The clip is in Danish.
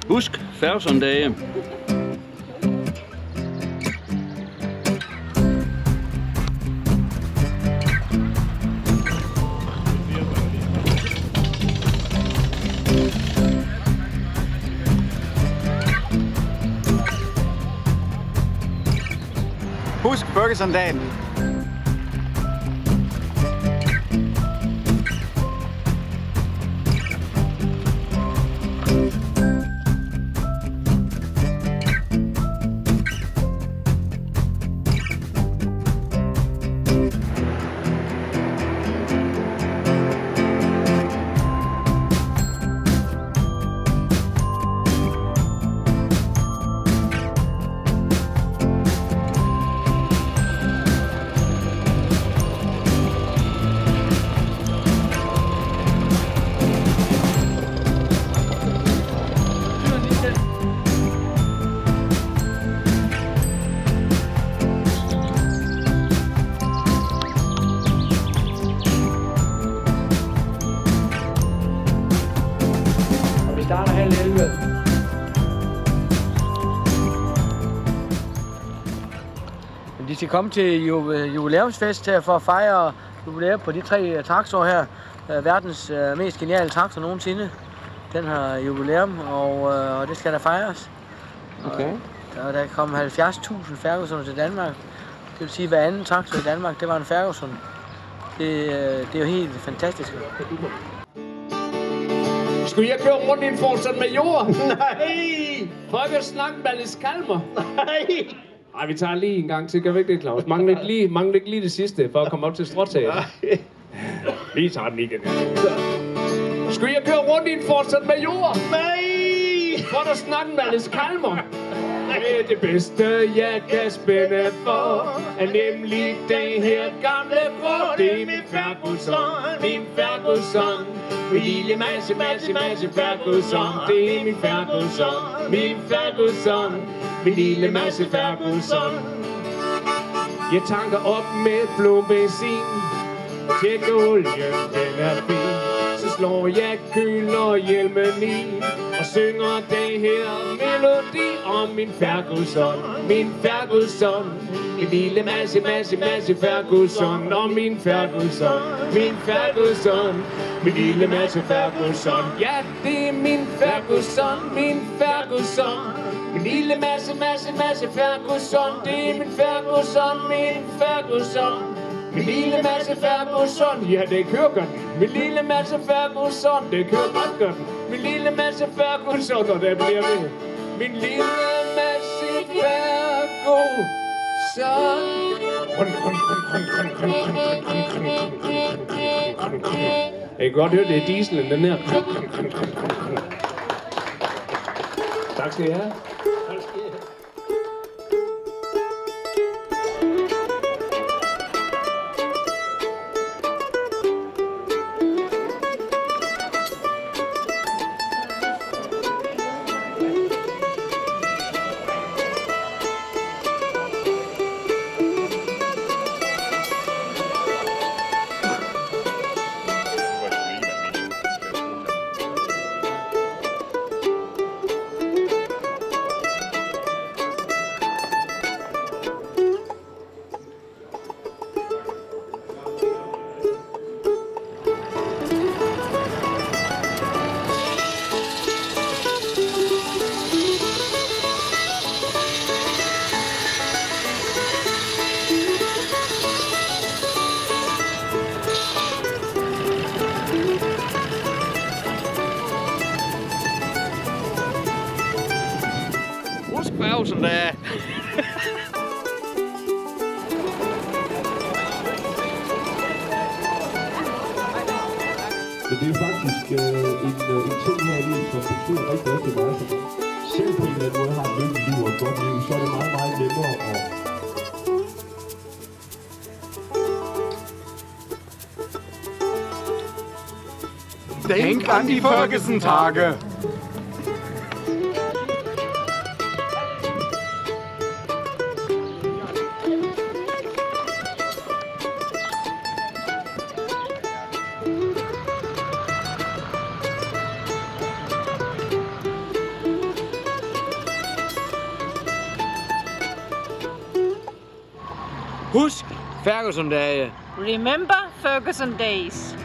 Husk Færgesundage. Husk Ferguson-dagen. starter 10:30. De skal komme til jubilæumsfest her for at fejre jubilæum på de 3 traktorer her. Verdens mest geniale traktor nogensinde. Den har jubilæum, og det skal der fejres. Okay. Og der kom 70.000 Ferguson til Danmark. Det vil sige, at hver anden traktor i Danmark, det var en Ferguson. Det er jo helt fantastisk. Skulle jeg køre rundt i en Ford Major? Nej! Prøv at snakke med Alice Kalmer. Nej! Ej, vi tager lige en gang til. Gør vi ikke det, Claus? Mangler ikke lige det sidste, for at komme op til stråtaget. Vi tager den igen. Skulle jeg køre rundt i en Ford Major? Nej! Prøv at snakke med Alice Kalmer. Det er det bedste, jeg kan spænde for, er nemlig den her gamle bror. Det er min Ferguson, min lille masse Ferguson. Det er min Ferguson, min lille masse Ferguson. Jeg tanker op med blå benzin, tjekker olien, den er fin. Så slår jeg køl og hjelmen i, og synger den her melodi om min Ferguson, min lille masse Ferguson, og min Ferguson, min lille masse Ferguson. Ja, det er min Ferguson, min lille masse Ferguson. Det er min Ferguson, min lille masse Ferguson. Ja, det kører godt. Min lille masse Ferguson, det kører godt. Min lille masse Ferguson, og det bliver ved. Min lille masse Ferguson. Jeg kan godt høre, det er dieselen, den her. Tak skal I have. Men det er faktisk en ting her i livet, som betyder rigtig meget for mig. Selv på en eller anden måde har et lykkeligt liv og et godt liv, så er det meget, meget nemmere at Denk an die Ferguson-Tage. Husk Ferguson-dage. Remember Ferguson days.